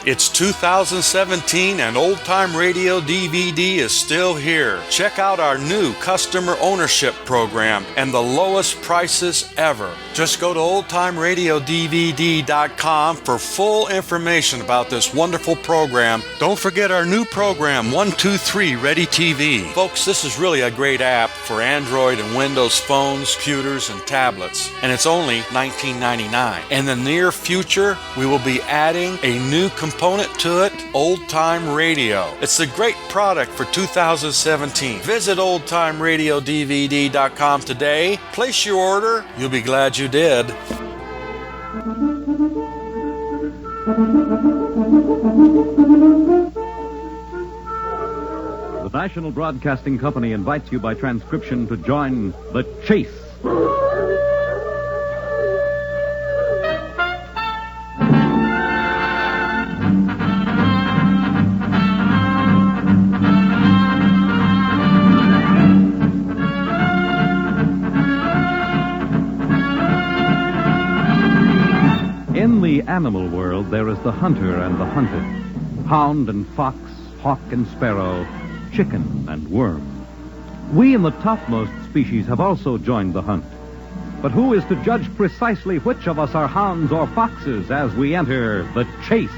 It's 2017 and Old Time Radio DVD is still here. Check out our new customer ownership program and the lowest prices ever. Just go to oldtimeradiodvd.com for full information about this wonderful program. Don't forget our new program, 123 Ready TV. Folks, this is really a great app for Android and Windows phones, computers, and tablets, and it's only $19.99. In the near future, we will be adding a new component to it, Old Time Radio. It's a great product for 2017. Visit oldtimeradiodvd.com today. Place your order. You'll be glad you did. The National Broadcasting Company invites you by transcription to join The Chase. In the animal world, there is the hunter and the hunted, hound and fox, hawk and sparrow, chicken and worm. We in the topmost species have also joined the hunt. But who is to judge precisely which of us are hounds or foxes as we enter the chase?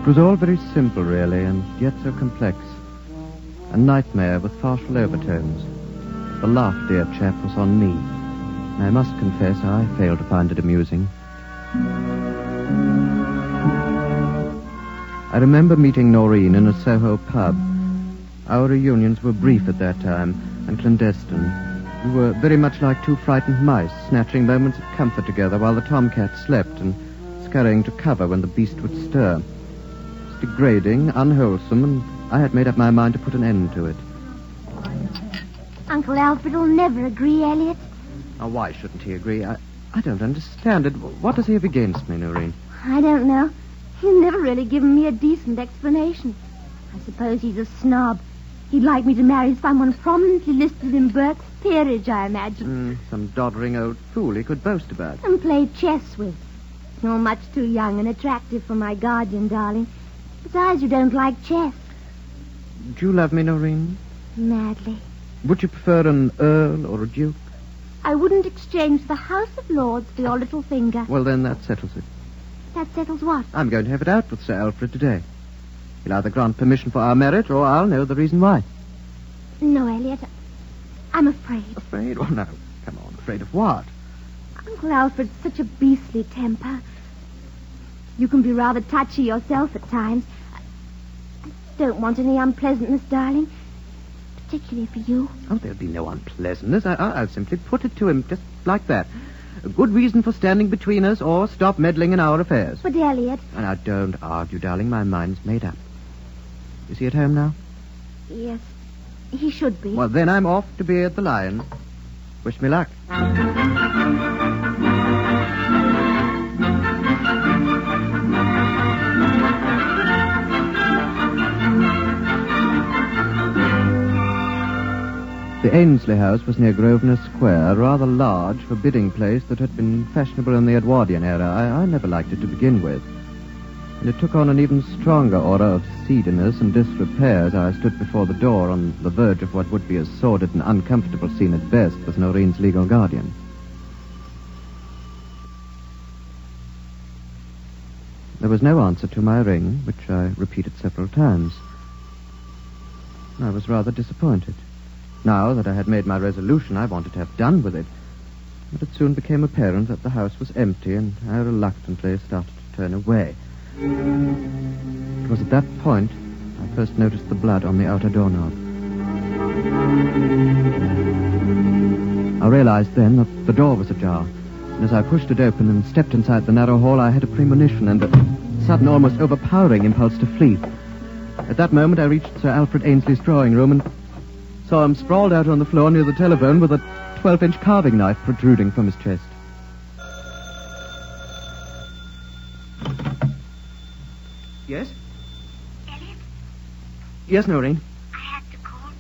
It was all very simple, really, and yet so complex. A nightmare with farcical overtones. The laugh, dear chap, was on me. And I must confess I failed to find it amusing. I remember meeting Noreen in a Soho pub. Our reunions were brief at that time, and clandestine. We were very much like two frightened mice, snatching moments of comfort together while the tomcat slept, and scurrying to cover when the beast would stir. Degrading, unwholesome, and I had made up my mind to put an end to it. Uncle Alfred will never agree, Elliott. Now, why shouldn't he agree? I don't understand it. What does he have against me, Noreen? I don't know. He's never really given me a decent explanation. I suppose he's a snob. He'd like me to marry someone prominently listed in Burke's peerage, I imagine. Some doddering old fool he could boast about. And play chess with. You're much too young and attractive for my guardian, darling. Besides, you don't like chess. Do you love me, Noreen? Madly. Would you prefer an earl or a duke? I wouldn't exchange the House of Lords for your little finger. Well, then that settles it. That settles what? I'm going to have it out with Sir Alfred today. He'll either grant permission for our marriage, or I'll know the reason why. No, Elliott. I'm afraid. Afraid? Oh, no. Come on, afraid of what? Uncle Alfred's such a beastly temper. You can be rather touchy yourself at times. I don't want any unpleasantness, darling. Particularly for you. Oh, there'll be no unpleasantness. I'll simply put it to him just like that. A good reason for standing between us, or stop meddling in our affairs. But, Elliott... Now, don't argue, darling. My mind's made up. Is he at home now? Yes, he should be. Well, then I'm off to be at the Lion. Wish me luck. The Ainsley house was near Grosvenor Square, a rather large, forbidding place that had been fashionable in the Edwardian era. I never liked it to begin with. And it took on an even stronger aura of seediness and disrepair as I stood before the door on the verge of what would be a sordid and uncomfortable scene at best with Noreen's legal guardian. There was no answer to my ring, which I repeated several times. I was rather disappointed. Now that I had made my resolution, I wanted to have done with it. But it soon became apparent that the house was empty, and I reluctantly started to turn away. It was at that point I first noticed the blood on the outer doorknob. I realized then that the door was ajar, and as I pushed it open and stepped inside the narrow hall, I had a premonition and a sudden, almost overpowering impulse to flee. At that moment, I reached Sir Alfred Ainsley's drawing room and saw him sprawled out on the floor near the telephone with a 12-inch carving knife protruding from his chest. Yes? Elliott, Yes, Noreen. I had to call.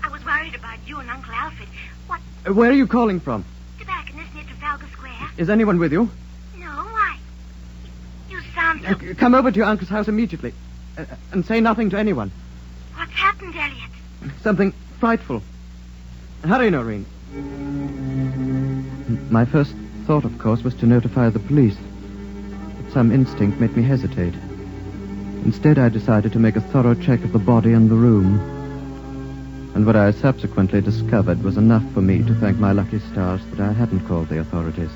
I was worried about you and Uncle Alfred. What? Where are you calling from? Tobacconist near Trafalgar Square? Is anyone with you? No, why? You sound so... Come over to your uncle's house immediately. And say nothing to anyone. What's happened, Elliott? Something frightful. Hurry, Noreen. My first thought, of course, was to notify the police. But some instinct made me hesitate. Instead, I decided to make a thorough check of the body and the room. And what I subsequently discovered was enough for me to thank my lucky stars that I hadn't called the authorities.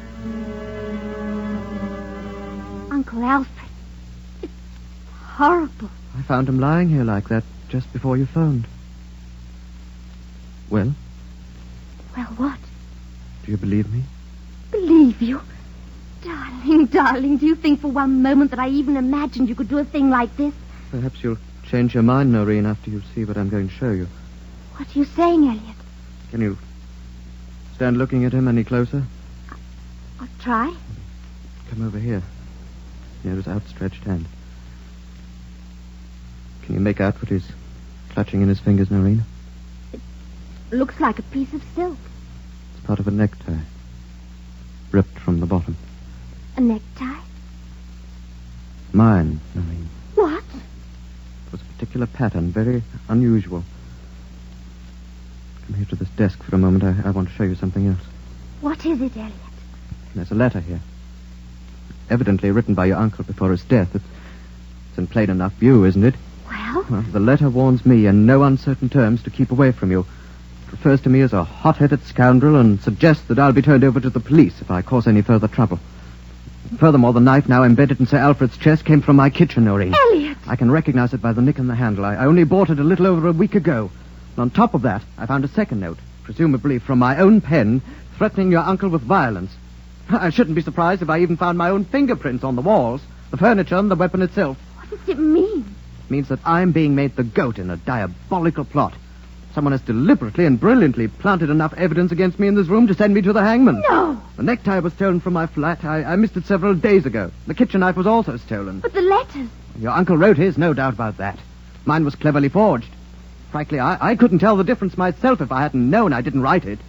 Uncle Alfred. It's horrible. I found him lying here like that just before you phoned. Well, Well, what? do you believe me? Believe you? Darling, do you think for one moment that I even imagined you could do a thing like this? Perhaps you'll change your mind, Noreen, after you see what I'm going to show you. What are you saying, Elliott? Can you stand looking at him any closer? I'll try. Come over here, near his outstretched hand. Can you make out what he's clutching in his fingers, Noreen? Looks like a piece of silk. It's part of a necktie, ripped from the bottom. A necktie? Mine, Noreen. What? It was a particular pattern, very unusual. Come here to this desk for a moment. I want to show you something else. What is it, Elliott? There's a letter here. Evidently written by your uncle before his death. It's in plain enough view, isn't it? Well, The letter warns me in no uncertain terms to keep away from you. It refers to me as a hot-headed scoundrel and suggests that I'll be turned over to the police if I cause any further trouble. Furthermore, the knife now embedded in Sir Alfred's chest came from my kitchen, Noreen. Elliott! I can recognize it by the nick in the handle. I only bought it a little over a week ago. And on top of that, I found a second note, presumably from my own pen, threatening your uncle with violence. I shouldn't be surprised if I even found my own fingerprints on the walls, the furniture and the weapon itself. What does it mean? It means that I'm being made the goat in a diabolical plot. Someone has deliberately and brilliantly planted enough evidence against me in this room to send me to the hangman. No! The necktie was stolen from my flat. I missed it several days ago. The kitchen knife was also stolen. But the letters. Your uncle wrote his, no doubt about that. Mine was cleverly forged. Frankly, I couldn't tell the difference myself if I hadn't known I didn't write it.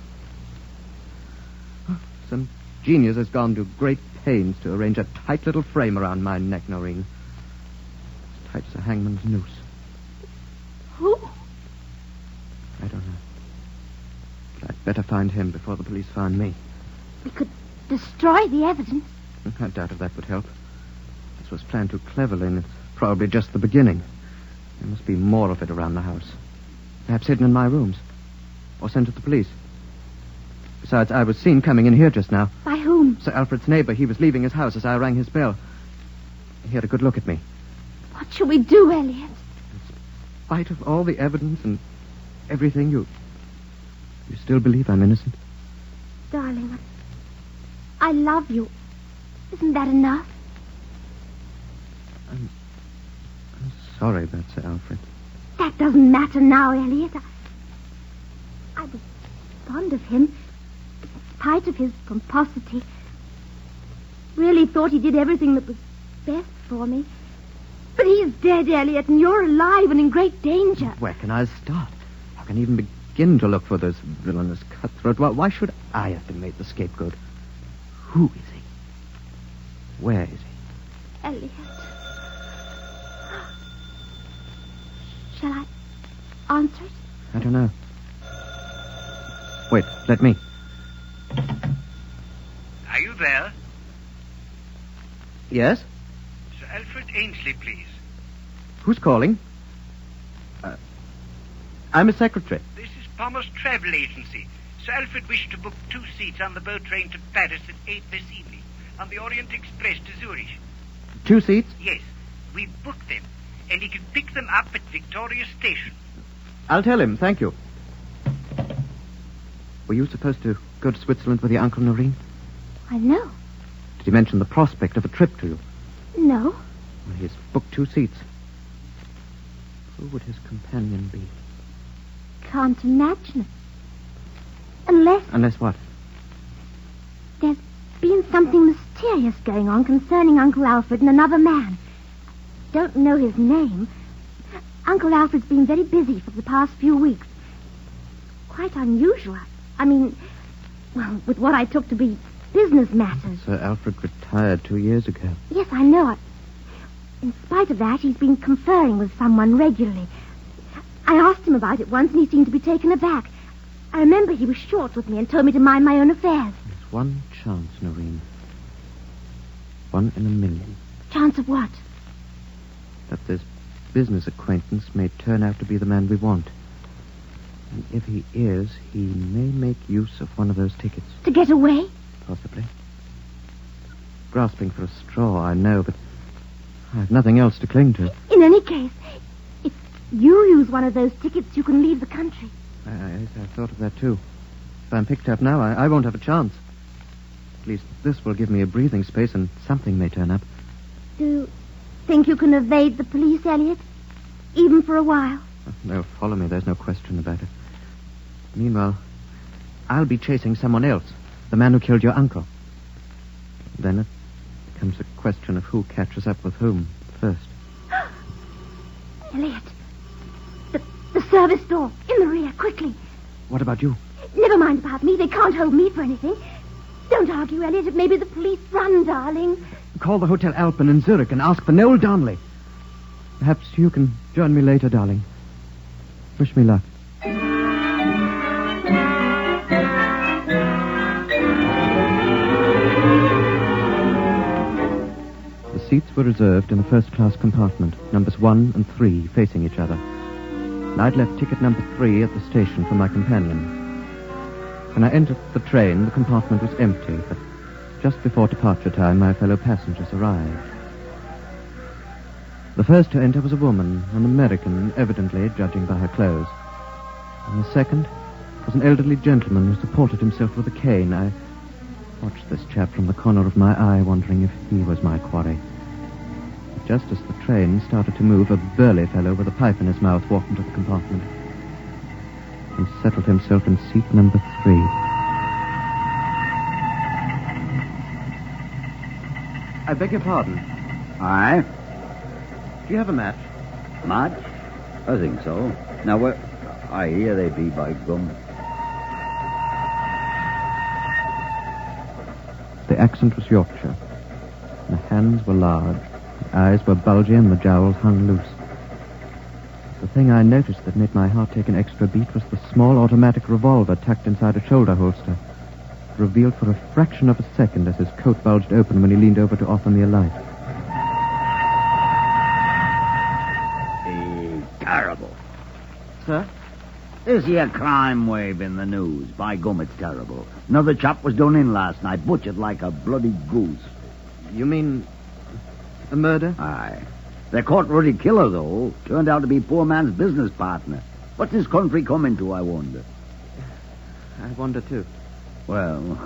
Some genius has gone to great pains to arrange a tight little frame around my neck, Noreen. As tight as a hangman's noose. Who? I don't know. But I'd better find him before the police find me. We could destroy the evidence. I doubt if that would help. This was planned too cleverly, and it's probably just the beginning. There must be more of it around the house. Perhaps hidden in my rooms. Or sent to the police. Besides, I was seen coming in here just now. By whom? Sir Alfred's neighbor. He was leaving his house as I rang his bell. He had a good look at me. What shall we do, Elliott? In spite of all the evidence and everything, you still believe I'm innocent? Darling, I love you. Isn't that enough? I'm sorry about Sir Alfred. That doesn't matter now, Elliott. I was fond of him, in spite of his pomposity. Really thought he did everything that was best for me. But he's dead, Elliott, and you're alive and in great danger. Where can I start? How can I even begin to look for this villainous cutthroat? Why should I have been made the scapegoat? Who is he? Where is he? Elliott. Shall I answer it? I don't know. Wait, let me. Are you there? Yes? Sir Alfred Ainsley, please. Who's calling? I'm a secretary. This is Palmer's Travel Agency. Sir Alfred wished to book 2 seats on the boat train to Paris at 8 this evening, on the Orient Express to Zurich. 2 seats? Yes, we've booked them, and he can pick them up at Victoria Station. I'll tell him, thank you. Were you supposed to go to Switzerland with your uncle, Noreen? I know. Did he mention the prospect of a trip to you? No. Well, he's booked 2 seats. Who would his companion be? Can't imagine it. Unless Unless what? there's been something mysterious mysterious going on concerning Uncle Alfred and another man. Don't know his name. Uncle Alfred's been very busy for the past few weeks. Quite unusual. I mean, well, with what I took to be business matters. Sir Alfred retired 2 years ago. Yes, I know it. In spite of that, he's been conferring with someone regularly. I asked him about it once, and he seemed to be taken aback. I remember he was short with me and told me to mind my own affairs. There's one chance, Noreen. 1 in a million. Chance of what? That this business acquaintance may turn out to be the man we want. And if he is, he may make use of one of those tickets. To get away? Possibly. Grasping for a straw, I know, but I have nothing else to cling to. In any case, if you use one of those tickets, you can leave the country. I thought of that, too. If I'm picked up now, I won't have a chance. At least this will give me a breathing space, and something may turn up. Do you think you can evade the police, Elliott? Even for a while? They'll follow me, there's no question about it. Meanwhile, I'll be chasing someone else. The man who killed your uncle. Then it becomes a question of who catches up with whom first. Elliott. The service door. In the rear, quickly. What about you? Never mind about me. They can't hold me for anything. Don't argue, Elliott. It may be the police. Run, darling. Call the Hotel Alpen in Zurich and ask for Noel Darnley. Perhaps you can join me later, darling. Wish me luck. The seats were reserved in the first-class compartment, numbers 1 and 3 facing each other. And I'd left ticket number 3 at the station for my companion. When I entered the train, the compartment was empty, but just before departure time, my fellow passengers arrived. The first to enter was a woman, an American, evidently, judging by her clothes. And the second was an elderly gentleman who supported himself with a cane. I watched this chap from the corner of my eye, wondering if he was my quarry. But just as the train started to move, a burly fellow with a pipe in his mouth walked into the compartment and settled himself in seat number 3. I beg your pardon. Aye? Do you have a match? Match? I think so. Now, where... Aye, here they be, by gum. The accent was Yorkshire. The hands were large, the eyes were bulgy, and the jowls hung loose. The thing I noticed that made my heart take an extra beat was the small automatic revolver tucked inside a shoulder holster, revealed for a fraction of a second as his coat bulged open when he leaned over to offer me a light. Terrible. Sir? This here crime wave in the news. By gum, it's terrible. Another chap was done in last night, butchered like a bloody goose. You mean a murder? Aye. They caught Ruddy Killer, though. Turned out to be poor man's business partner. What's this country coming to, I wonder? I wonder, too. Well,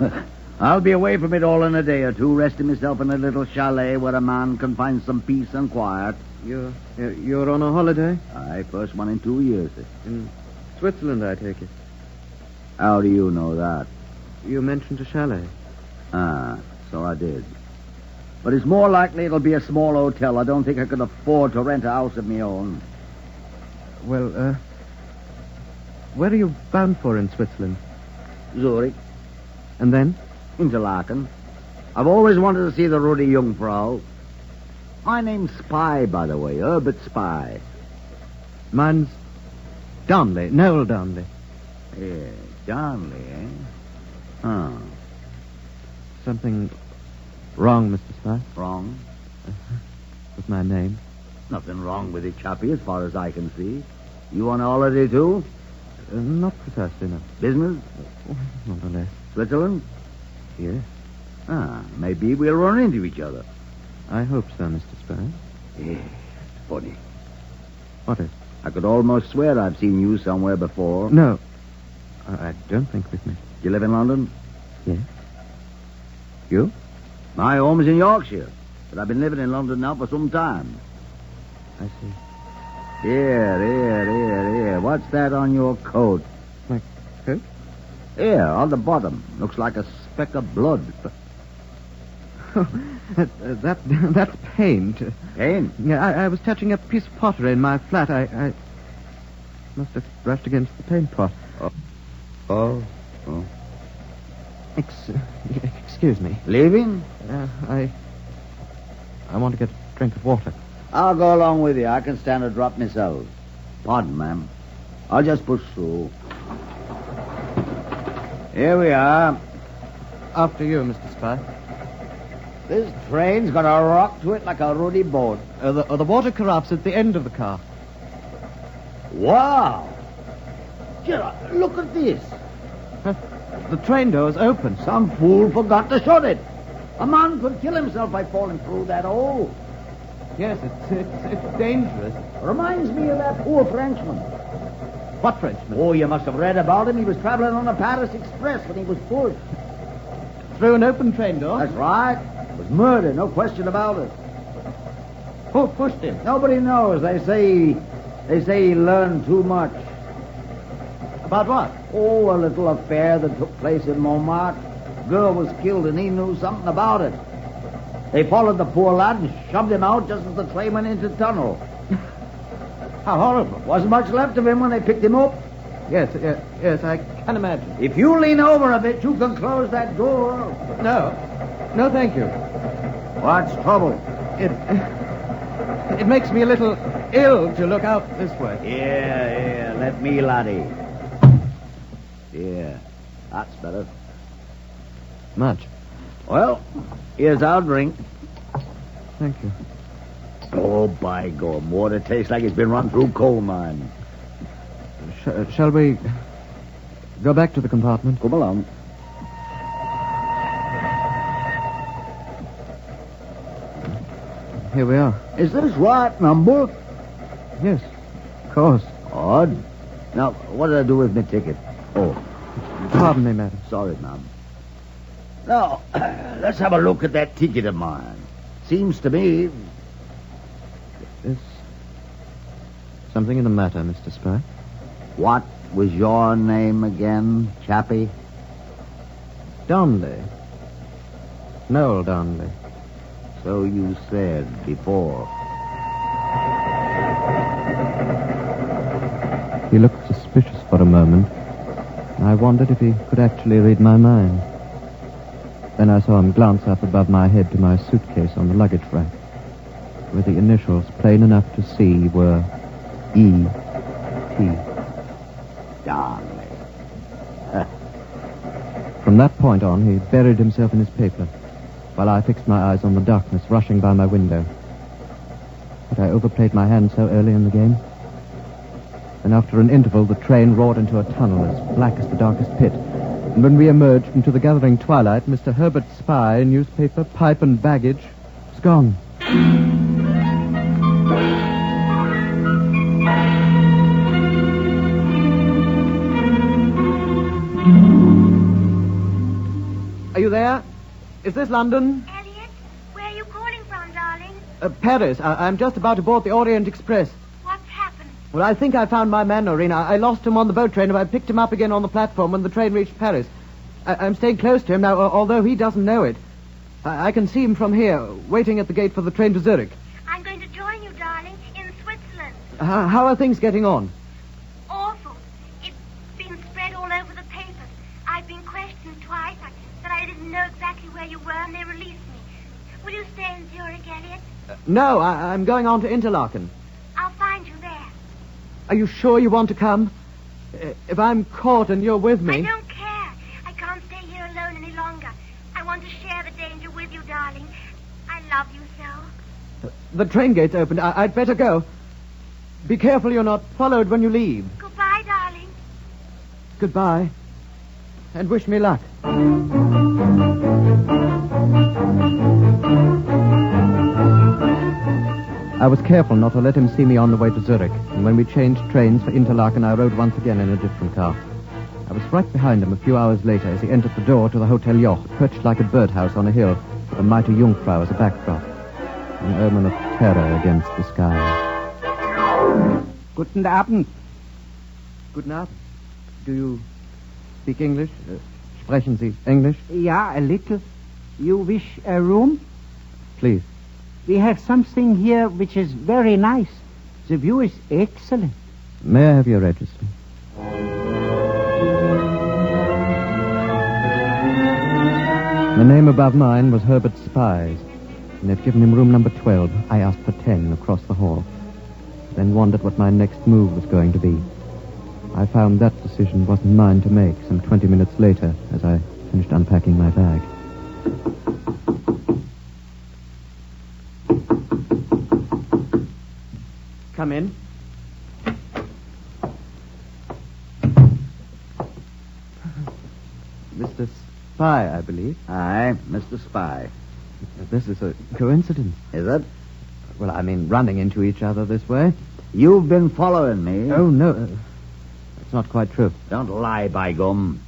I'll be away from it all in a day or two, resting myself in a little chalet where a man can find some peace and quiet. You're on a holiday? Aye, first one in 2 years. In Switzerland, I take it. How do you know that? You mentioned a chalet. Ah, so I did. But it's more likely it'll be a small hotel. I don't think I can afford to rent a house of my own. Well, where are you bound for in Switzerland? Zurich. And then? Interlaken. I've always wanted to see the ruddy Jungfrau. My name's Spy, by the way. Herbert Spy. Mine's Darnley. Noel Darnley. Yeah, Darnley, eh? Oh. Something wrong, Mr. Spy? Wrong? With my name? Nothing wrong with it, chappie, as far as I can see. You on holiday, too? Not precisely, no. Business? More or less. Switzerland? Yes. Ah, maybe we'll run into each other. I hope so, Mr. Spy. Yeah, it's funny. What is? I could almost swear I've seen you somewhere before. No. I don't think we've met. You live in London? Yes. You? My home's in Yorkshire, but I've been living in London now for some time. I see. Here. What's that on your coat? My coat? Here, on the bottom. Looks like a speck of blood. That's paint. Paint? Yeah, I was touching a piece of pottery in my flat. I must have brushed against the paint pot. Oh. Excuse me. Leaving? I want to get a drink of water. I'll go along with you. I can stand a drop myself. Pardon, ma'am. I'll just push through. Here we are. After you, Mr. Spy. This train's got a rock to it like a ruddy boat. The water carafe's at the end of the car. Wow! Gerard, look at this. The train door's open. Some fool forgot to shut it. A man could kill himself by falling through that hole. Yes, it's dangerous. Reminds me of that poor Frenchman. What Frenchman? Oh, you must have read about him. He was traveling on a Paris Express when he was pushed. Through an open train door? That's right. It was murder, no question about it. Who pushed him? Nobody knows. They say he learned too much. About what? Oh, a little affair that took place in Montmartre. Girl was killed and he knew something about it. They followed the poor lad and shoved him out just as the train went into the tunnel. How horrible. Wasn't much left of him when they picked him up. Yes, I can imagine. If you lean over a bit, you can close that door. No, thank you. What's trouble? It makes me a little ill to look out this way. Here, let me, laddie. Here, that's better. Much. Well, here's our drink. Thank you. Oh, by God, water tastes like it's been run through coal mine. Shall we go back to the compartment? Come along. Here we are. Is this right number? Yes, of course. Odd. Now, what did I do with my ticket? Oh, Pardon me, madam. sorry, ma'am. Now, let's have a look at that ticket of mine. Seems to me... Is something the matter, Mr. Spy? What was your name again, chappie? Darnley. Noel Darnley. So you said before. He looked suspicious for a moment. I wondered if he could actually read my mind. Then I saw him glance up above my head to my suitcase on the luggage rack, where the initials, plain enough to see, were E.T. Darnley. From that point on, he buried himself in his paper, while I fixed my eyes on the darkness rushing by my window. Had I overplayed my hand so early in the game? And after an interval, the train roared into a tunnel as black as the darkest pit. And when we emerged into the gathering twilight, Mr. Herbert Spy, newspaper, pipe, and baggage was gone. Are you there? Is this London? Elliott, where are you calling from, darling? Paris. I'm just about to board the Orient Express. What's happened? Well, I think I found my man, Noreen. I lost him on the boat train, and I picked him up again on the platform when the train reached Paris. I'm staying close to him now, although he doesn't know it. I can see him from here, waiting at the gate for the train to Zurich. I'm going to join you, darling, in Switzerland. How are things getting on? Awful. It's been spread all over the papers. I've been questioned twice. I said I didn't know exactly where you were, and they released me. Will you stay in Zurich, Elliott? No, I'm going on to Interlaken. I'll find you there. Are you sure you want to come? If I'm caught and you're with me... I don't care. I can't stay here alone any longer. I want to share the danger with you, darling. I love you so. The train gate's opened. I'd better go. Be careful you're not followed when you leave. Goodbye, darling. Goodbye. And wish me luck. I was careful not to let him see me on the way to Zurich, and when we changed trains for Interlaken, I rode once again in a different car. I was right behind him a few hours later as he entered the door to the Hotel Joch, perched like a birdhouse on a hill, with a mighty Jungfrau as a backdrop, an omen of terror against the sky. Guten Abend. Guten Abend. Do you speak English? Sprechen Sie English? Ja, a little. You wish a room? Please. We have something here which is very nice. The view is excellent. May I have your register? The name above mine was Herbert Spies, and they'd given him room number 12. I asked for 10 across the hall, then wondered what my next move was going to be. I found that decision wasn't mine to make some 20 minutes later as I finished unpacking my bag. Come in. Mr. Spy, I believe. Aye, Mr. Spy. This is a coincidence. Is it? Well, I mean, running into each other this way. You've been following me. Oh, no. That's not quite true. Don't lie, by gum.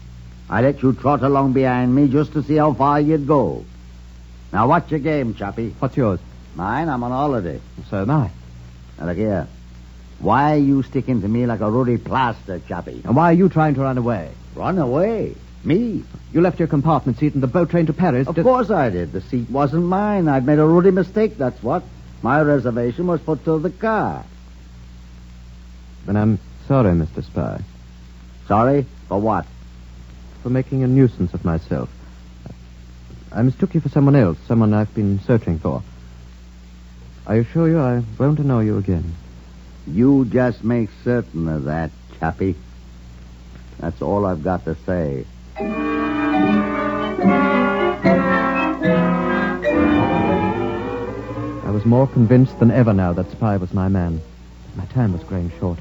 I let you trot along behind me just to see how far you'd go. Now, what's your game, chappie? What's yours? Mine? I'm on holiday. So am I. Now, look here. Why are you sticking to me like a ruddy plaster, chappie? And why are you trying to run away? Run away? Me? You left your compartment seat in the boat train to Paris. Of course I did. The seat wasn't mine. I'd made a ruddy mistake, that's what. My reservation was put to the car. Then I'm sorry, Mr. Spy. Sorry? For what? For making a nuisance of myself. I mistook you for someone else, someone I've been searching for. I assure you I won't annoy you again. You just make certain of that, chappie. That's all I've got to say. I was more convinced than ever now that Spy was my man. My time was growing short.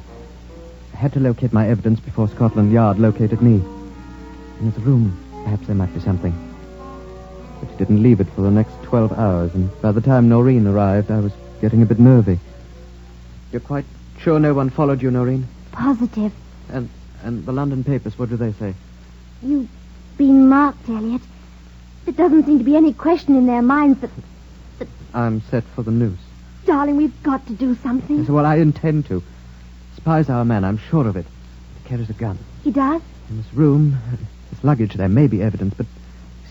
I had to locate my evidence before Scotland Yard located me. In his room, perhaps there might be something. But he didn't leave it for the next 12 hours, and by the time Noreen arrived, I was getting a bit nervy. You're quite sure no one followed you, Noreen? Positive. And the London papers, what do they say? You've been marked, Elliott. There doesn't seem to be any question in their minds that... I'm set for the noose. Darling, we've got to do something. Yes, well, I intend to. Spy's our man, I'm sure of it. He carries a gun. He does? In this room, his luggage, there may be evidence, but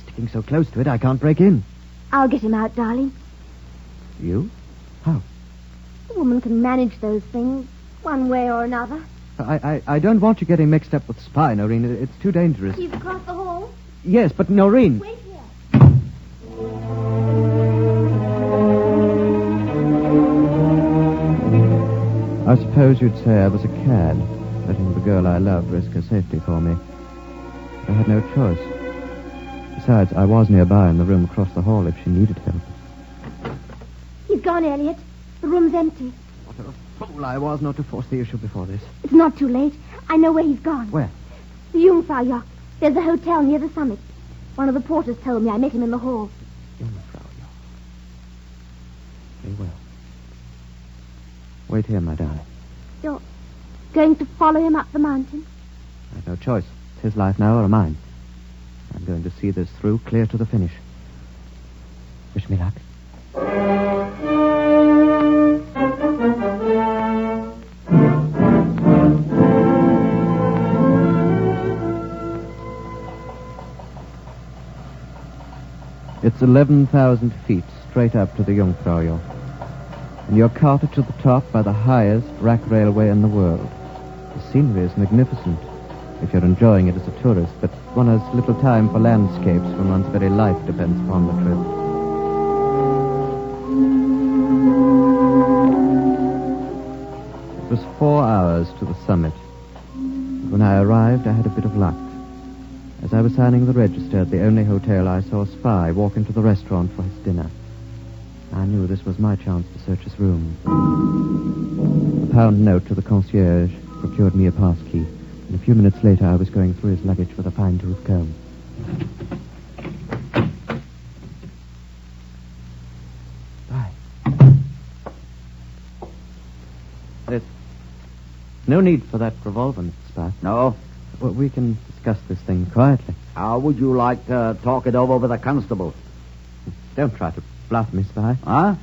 sticking so close to it, I can't break in. I'll get him out, darling. You? How? A woman can manage those things, one way or another. I don't want you getting mixed up with Spy, Noreen. It's too dangerous. He's across the hall. Yes, but Noreen... Wait here. I suppose you'd say I was a cad, letting the girl I loved risk her safety for me. But I had no choice. Besides, I was nearby in the room across the hall if she needed help. He's gone, Elliott. The room's empty. What a fool I was not to force the issue before this. It's not too late. I know where he's gone. Where? The Jungfrau Yacht. There's a hotel near the summit. One of the porters told me. I met him in the hall. Jungfrau Yacht. Very well. Wait here, my darling. You're going to follow him up the mountain? I have no choice. It's his life now or mine. I'm going to see this through clear to the finish. Wish me luck. It's 11,000 feet straight up to the Jungfrau Yacht. And you're carted to the top by the highest rack railway in the world. The scenery is magnificent if you're enjoying it as a tourist, but one has little time for landscapes when one's very life depends upon the trip. It was 4 hours to the summit. When I arrived, I had a bit of luck. As I was signing the register at the only hotel, I saw Spy walk into the restaurant for his dinner. I knew this was my chance to search his room. A pound note to the concierge procured me a pass key, and a few minutes later I was going through his luggage with a fine-tooth comb. Spy. There's no need for that revolver, Mr. Spy. No? Well, we can discuss this thing quietly. How would you like to talk it over with a constable? Don't try to bluff me, Spy. Huh?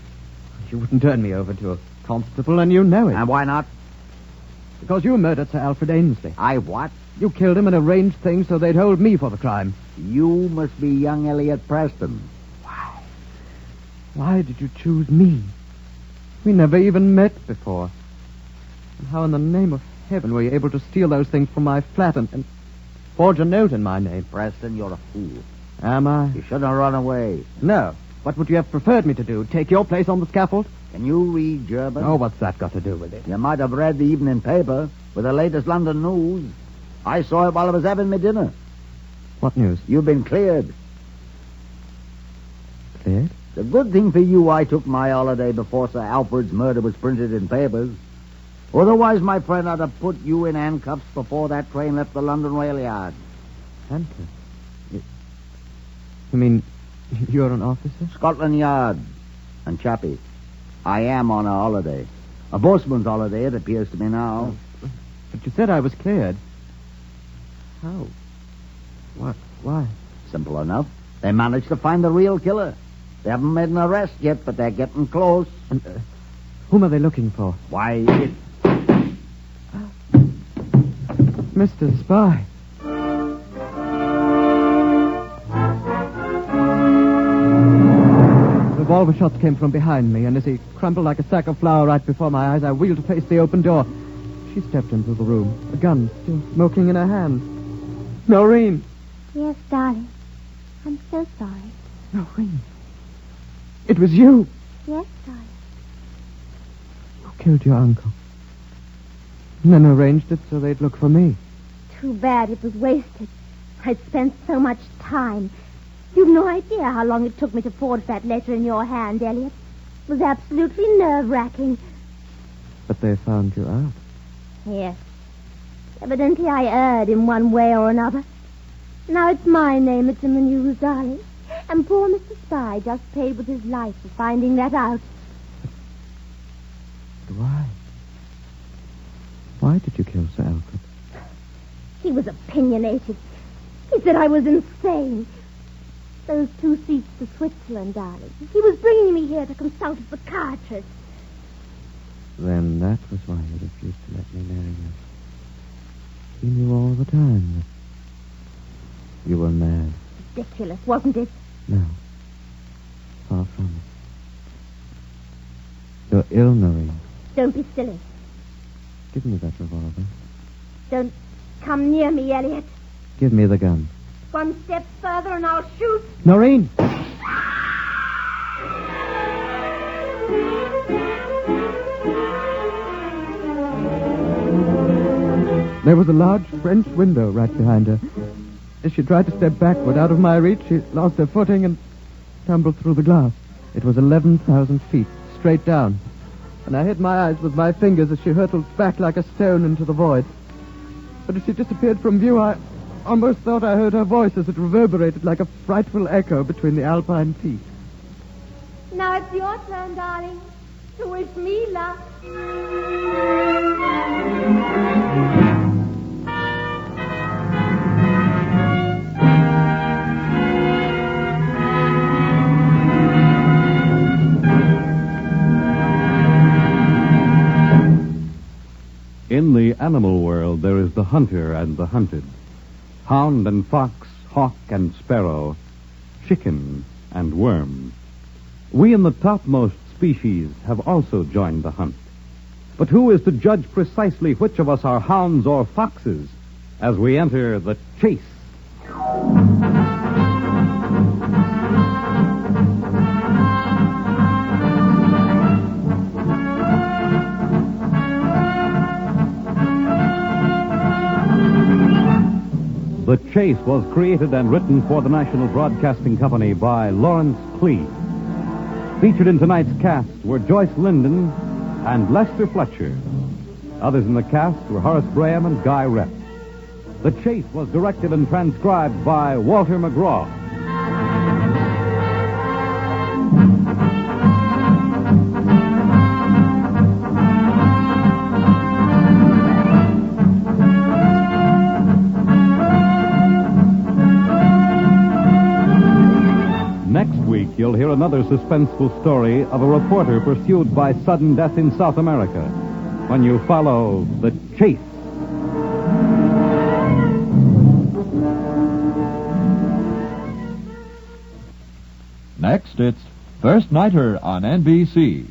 You wouldn't turn me over to a constable, and you know it. And why not? Because you murdered Sir Alfred Ainsley. I what? You killed him and arranged things so they'd hold me for the crime. You must be young Elliott Preston. Why did you choose me? We never even met before. And how in the name of heaven were you able to steal those things from my flat and forge a note in my name? Preston, you're a fool. Am I? You shouldn't have run away. No. What would you have preferred me to do? Take your place on the scaffold? Can you read German? Oh, what's that got to do with it? You might have read the evening paper with the latest London news. I saw it while I was having my dinner. What news? You've been cleared. Cleared? The good thing for you I took my holiday before Sir Alfred's murder was printed in papers. Otherwise, my friend, I'd have put you in handcuffs before that train left the London rail yard. Handcuffs? You mean you're an officer? Scotland Yard. And Chappie, I am on a holiday. A boatman's holiday, it appears to me now. But you said I was cleared. How? What? Why? Simple enough. They managed to find the real killer. They haven't made an arrest yet, but they're getting close. And, whom are they looking for? Why, Mr. Spy. Revolver shots came from behind me, and as he crumpled like a sack of flour right before my eyes, I wheeled to face the open door. She stepped into the room, a gun still smoking in her hand. Noreen! Yes, darling. I'm so sorry. Noreen! It was you! Yes, darling. Who killed your uncle? And then arranged it so they'd look for me. Too bad it was wasted. I'd spent so much time. You've no idea how long it took me to forge that letter in your hand, Elliott. It was absolutely nerve-wracking. But they found you out. Yes. Evidently I erred in one way or another. Now it's my name that's in the news, darling. And poor Mr. Spy just paid with his life for finding that out. But why? Why did you kill Sir Alfred? He was opinionated. He said I was insane. Those 2 seats to Switzerland, darling. He was bringing me here to consult a psychiatrist. Then that was why you refused to let me marry you. He knew all the time that you were mad. Ridiculous, wasn't it? No. Far from it. You're ill, Noreen. Don't be silly. Give me that revolver. Don't come near me, Elliott. Give me the gun. One step further and I'll shoot. Noreen! There was a large French window right behind her. As she tried to step backward out of my reach, she lost her footing and tumbled through the glass. It was 11,000 feet, straight down. And I hid my eyes with my fingers as she hurtled back like a stone into the void. But as she disappeared from view, I almost thought I heard her voice as it reverberated like a frightful echo between the alpine peaks. Now it's your turn, darling, to wish me luck. In the animal world, there is the hunter and the hunted. Hound and fox, hawk and sparrow, chicken and worm. We in the topmost species have also joined the hunt. But who is to judge precisely which of us are hounds or foxes as we enter the chase? The Chase was created and written for the National Broadcasting Company by Lawrence Clee. Featured in tonight's cast were Joyce Linden and Lester Fletcher. Others in the cast were Horace Graham and Guy Rep. The Chase was directed and transcribed by Walter McGraw. Next week, you'll hear another suspenseful story of a reporter pursued by sudden death in South America when you follow The Chase. Next, it's First Nighter on NBC.